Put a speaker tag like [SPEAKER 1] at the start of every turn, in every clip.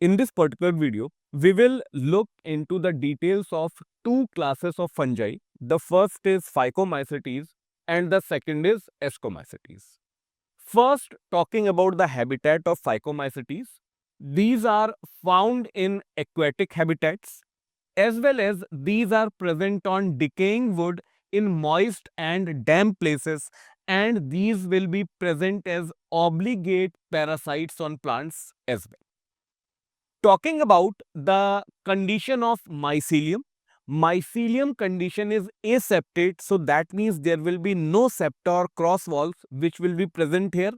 [SPEAKER 1] In this particular video, we will look into the details of two classes of fungi. The first is Phycomycetes and the second is Ascomycetes. First, talking about the habitat of Phycomycetes, these are found in aquatic habitats as well as these are present on decaying wood in moist and damp places, and these will be present as obligate parasites on plants as well. Talking about the condition of mycelium, mycelium condition is aseptate, so that means there will be no septa or cross walls which will be present here,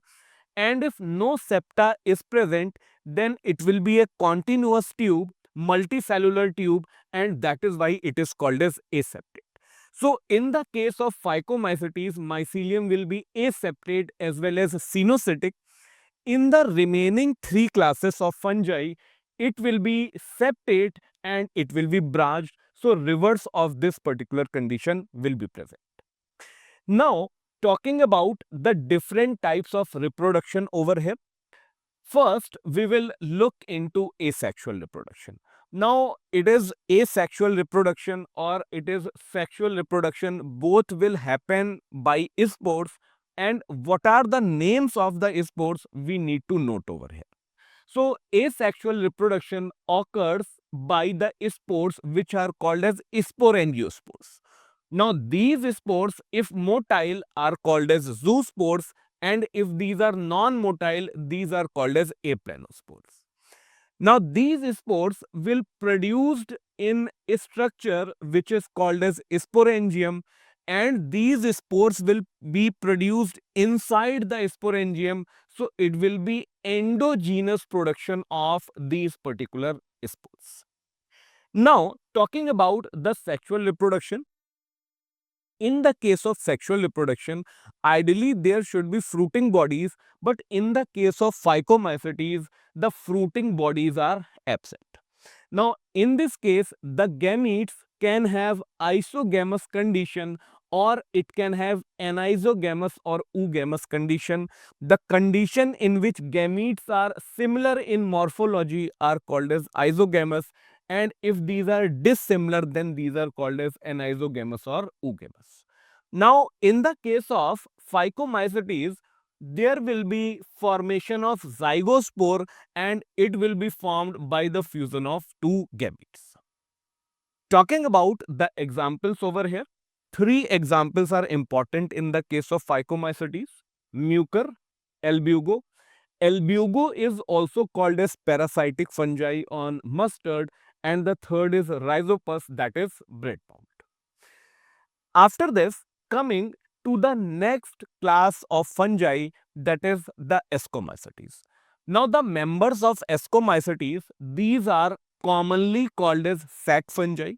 [SPEAKER 1] and if no septa is present, then it will be a continuous tube, multicellular tube, and that is why it is called as aseptate. So in the case of Phycomycetes, mycelium will be aseptate as well as cenocytic. In the remaining three classes of fungi, it will be septate and it will be branched. So reverse of this particular condition will be present. Now, talking about the different types of reproduction over here. First, we will look into asexual reproduction. Now, it is asexual reproduction or it is sexual reproduction. Both will happen by spores. And what are the names of the spores we need to note over here. So, asexual reproduction occurs by the spores which are called as sporangiospores. Now, these spores, if motile, are called as zoospores, and if these are non-motile, these are called as aplanospores. Now, these spores will produced in a structure which is called as sporangium, and these spores will be produced inside the sporangium. So, it will be endogenous production of these particular spores. Now, talking about the sexual reproduction. In the case of sexual reproduction, ideally there should be fruiting bodies, but in the case of Phycomycetes, the fruiting bodies are absent. Now, in this case, the gametes can have isogamous condition or it can have anisogamous or oogamous condition. The condition in which gametes are similar in morphology are called as isogamous, and if these are dissimilar, then these are called as anisogamous or oogamous. Now, in the case of Phycomycetes, there will be formation of zygospore and it will be formed by the fusion of two gametes. Talking about the examples over here, three examples are important in the case of Phycomycetes: Mucor, Albugo. Albugo is also called as parasitic fungi on mustard, and the third is Rhizopus, that is bread pound. After this, coming to the next class of fungi, that is the Ascomycetes. Now, the members of Ascomycetes, these are commonly called as sac fungi.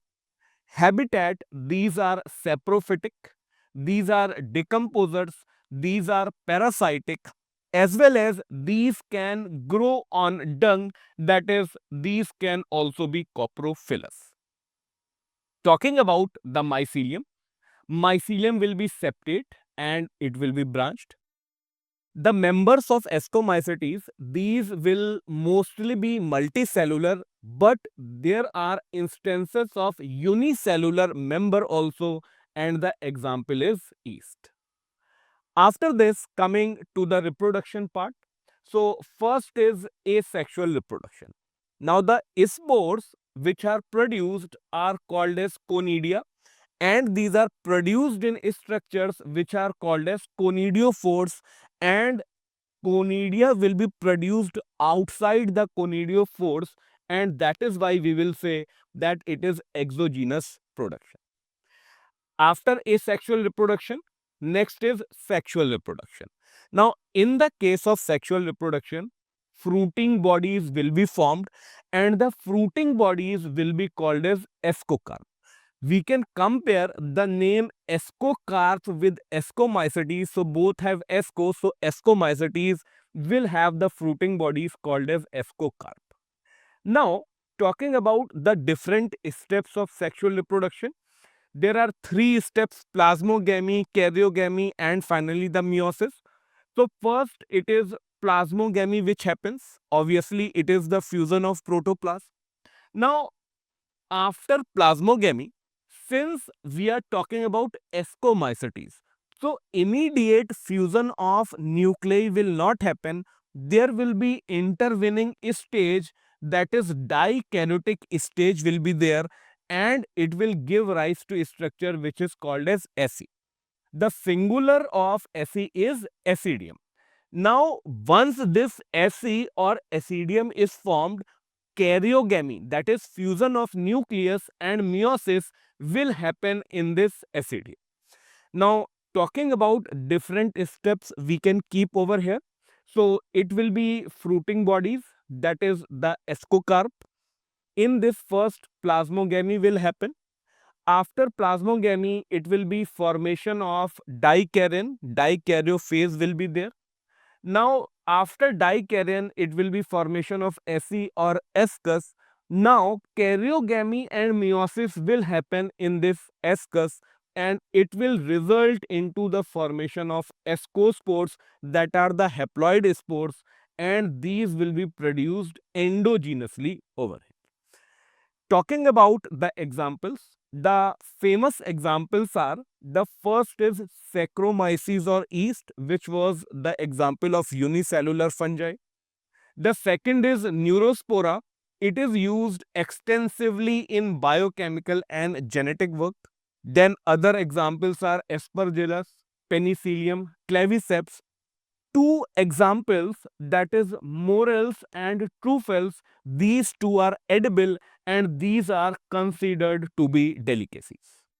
[SPEAKER 1] Habitat, these are saprophytic, these are decomposers, these are parasitic, as well as these can grow on dung, that is, these can also be coprophilous. Talking about the mycelium, mycelium will be septate and it will be branched. The members of Ascomycetes, these will mostly be multicellular, but there are instances of unicellular member also, and the example is yeast. After this, coming to the reproduction part. So, first is asexual reproduction. Now, the spores which are produced are called as conidia, and these are produced in structures which are called as conidiophores, and conidia will be produced outside the conidiophores, and that is why we will say that it is exogenous production. After asexual reproduction, next is sexual reproduction. Now, in the case of sexual reproduction, fruiting bodies will be formed and the fruiting bodies will be called as ascocarp. We can compare the name ascocarp with ascomycetes. So both have asco. So ascomycetes will have the fruiting bodies called as ascocarp. Now, talking about the different steps of sexual reproduction, there are three steps: plasmogamy, karyogamy, and finally the meiosis. So first it is plasmogamy which happens. Obviously, it is the fusion of protoplasm. Now, after plasmogamy, since we are talking about ascomycetes, so immediate fusion of nuclei will not happen. There will be intervening stage, that is dikaryotic stage will be there, and it will give rise to a structure which is called as aci. The singular of aci is acidium. Now, once this aci or acidium is formed, karyogamy, that is fusion of nucleus and meiosis, will happen in this acidium. Now, talking about different steps we can keep over here. So, it will be fruiting bodies, that is the ascocarp. In this, first plasmogamy will happen. After plasmogamy, it will be formation of dikaryon, dikaryophase will be there. Now, after dikaryon, it will be formation of aci or ascus. Now, karyogamy and meiosis will happen in this ascus, and it will result into the formation of ascospores, that are the haploid spores, and these will be produced endogenously over here. Talking about the examples, the famous examples are, the first is Saccharomyces or yeast, which was the example of unicellular fungi. The second is Neurospora. It is used extensively in biochemical and genetic work. Then other examples are Aspergillus, Penicillium, Claviceps. Two examples, that is morels and truffles, these two are edible and these are considered to be delicacies.